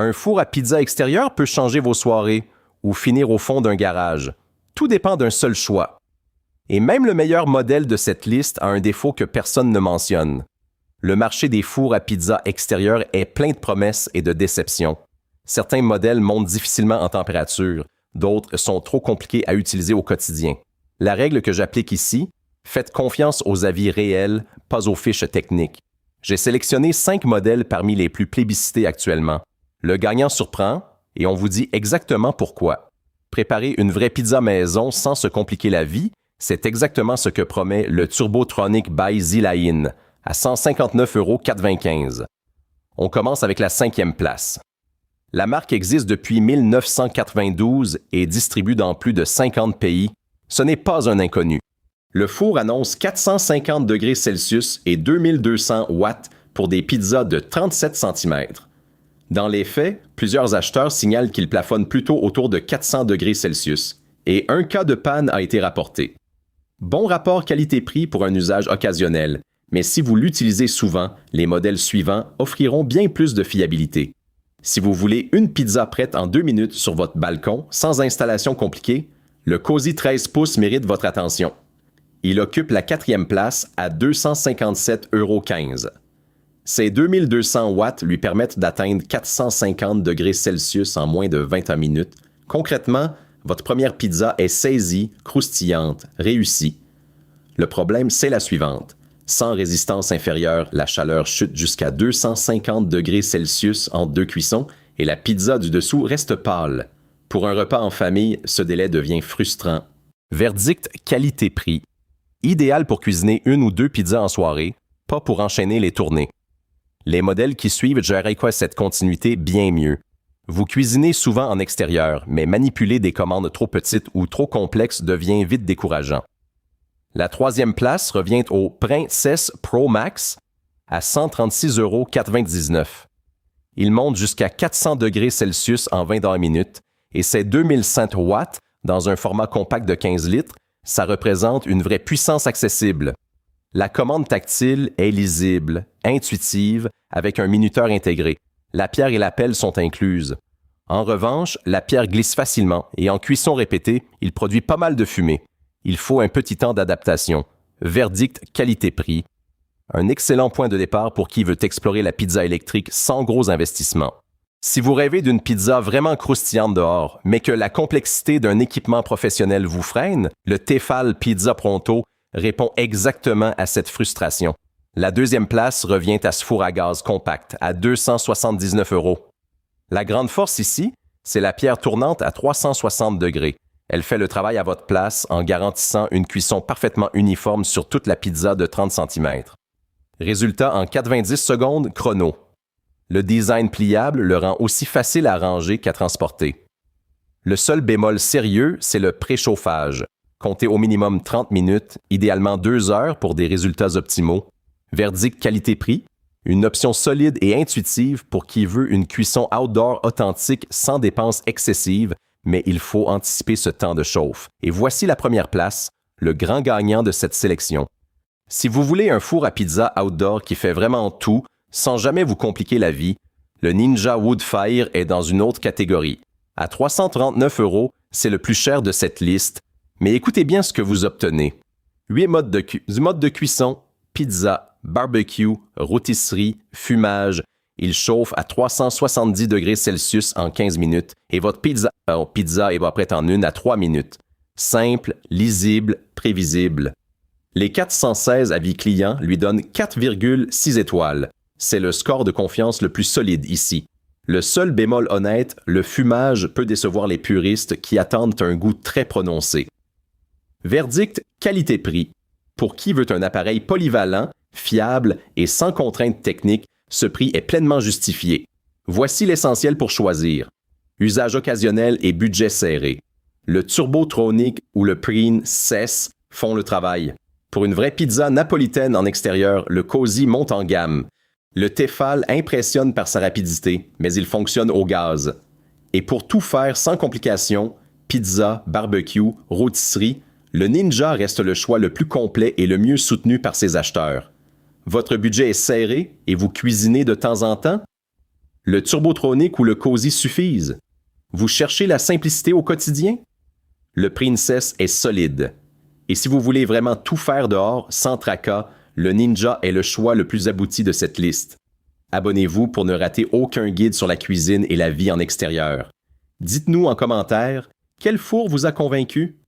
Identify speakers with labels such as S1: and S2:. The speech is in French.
S1: Un four à pizza extérieur peut changer vos soirées ou finir au fond d'un garage. Tout dépend d'un seul choix. Et même le meilleur modèle de cette liste a un défaut que personne ne mentionne. Le marché des fours à pizza extérieurs est plein de promesses et de déceptions. Certains modèles montent difficilement en température, d'autres sont trop compliqués à utiliser au quotidien. La règle que j'applique ici, faites confiance aux avis réels, pas aux fiches techniques. J'ai sélectionné 5 modèles parmi les plus plébiscités actuellement. Le gagnant surprend et on vous dit exactement pourquoi. Préparer une vraie pizza maison sans se compliquer la vie, c'est exactement ce que promet le Turbotronic by Zilain à 159,95 €. On commence avec la 5e place. La marque existe depuis 1992 et distribue dans plus de 50 pays. Ce n'est pas un inconnu. Le four annonce 450 degrés Celsius et 2200 watts pour des pizzas de 37 cm. Dans les faits, plusieurs acheteurs signalent qu'ils plafonnent plutôt autour de 400 degrés Celsius et un cas de panne a été rapporté. Bon rapport qualité-prix pour un usage occasionnel, mais si vous l'utilisez souvent, les modèles suivants offriront bien plus de fiabilité. Si vous voulez une pizza prête en 2 minutes sur votre balcon, sans installation compliquée, le Cozy 13 pouces mérite votre attention. Il occupe la 4e place à 257,15 €. Ses 2200 watts lui permettent d'atteindre 450 degrés Celsius en moins de 21 minutes. Concrètement, votre première pizza est saisie, croustillante, réussie. Le problème, c'est la suivante. Sans résistance inférieure, la chaleur chute jusqu'à 250 degrés Celsius entre 2 cuissons et la pizza du dessous reste pâle. Pour un repas en famille, ce délai devient frustrant. Verdict qualité-prix. Idéal pour cuisiner 1 ou 2 pizzas en soirée, pas pour enchaîner les tournées. Les modèles qui suivent gèrent cette continuité bien mieux. Vous cuisinez souvent en extérieur, mais manipuler des commandes trop petites ou trop complexes devient vite décourageant. La 3e place revient au Princess Pro Max à 136,99 €. Il monte jusqu'à 400 degrés Celsius en 20 minutes et ses 2100 watts dans un format compact de 15 litres, ça représente une vraie puissance accessible. La commande tactile est lisible, intuitive, avec un minuteur intégré. La pierre et la pelle sont incluses. En revanche, la pierre glisse facilement et en cuisson répétée, il produit pas mal de fumée. Il faut un petit temps d'adaptation. Verdict qualité-prix. Un excellent point de départ pour qui veut explorer la pizza électrique sans gros investissement. Si vous rêvez d'une pizza vraiment croustillante dehors, mais que la complexité d'un équipement professionnel vous freine, le Tefal Pizza Pronto répond exactement à cette frustration. La 2e place revient à ce four à gaz compact à 279 €. La grande force ici, c'est la pierre tournante à 360 degrés. Elle fait le travail à votre place en garantissant une cuisson parfaitement uniforme sur toute la pizza de 30 cm. Résultat en 90 secondes chrono. Le design pliable le rend aussi facile à ranger qu'à transporter. Le seul bémol sérieux, c'est le préchauffage. Comptez au minimum 30 minutes, idéalement 2 heures pour des résultats optimaux. Verdict qualité-prix, une option solide et intuitive pour qui veut une cuisson outdoor authentique sans dépenses excessives, mais il faut anticiper ce temps de chauffe. Et voici la première place, le grand gagnant de cette sélection. Si vous voulez un four à pizza outdoor qui fait vraiment tout, sans jamais vous compliquer la vie, le Ninja Woodfire est dans une autre catégorie. À 339 €, c'est le plus cher de cette liste, mais écoutez bien ce que vous obtenez. 8 modes de cuisson, pizza, barbecue, rôtisserie, fumage. Il chauffe à 370 degrés Celsius en 15 minutes et votre pizza est prête en 1 à 3 minutes. Simple, lisible, prévisible. Les 416 avis clients lui donnent 4,6 étoiles. C'est le score de confiance le plus solide ici. Le seul bémol honnête, le fumage peut décevoir les puristes qui attendent un goût très prononcé. Verdict qualité-prix. Pour qui veut un appareil polyvalent, fiable et sans contraintes techniques, ce prix est pleinement justifié. Voici l'essentiel pour choisir. Usage occasionnel et budget serré. Le Turbotronic ou le Preen CES font le travail. Pour une vraie pizza napolitaine en extérieur, le Cozy monte en gamme. Le Tefal impressionne par sa rapidité, mais il fonctionne au gaz. Et pour tout faire sans complications, pizza, barbecue, rôtisserie, le Ninja reste le choix le plus complet et le mieux soutenu par ses acheteurs. Votre budget est serré et vous cuisinez de temps en temps? Le turbotronic ou le cosy suffisent? Vous cherchez la simplicité au quotidien? Le Princess est solide. Et si vous voulez vraiment tout faire dehors, sans tracas, le Ninja est le choix le plus abouti de cette liste. Abonnez-vous pour ne rater aucun guide sur la cuisine et la vie en extérieur. Dites-nous en commentaire, quel four vous a convaincu?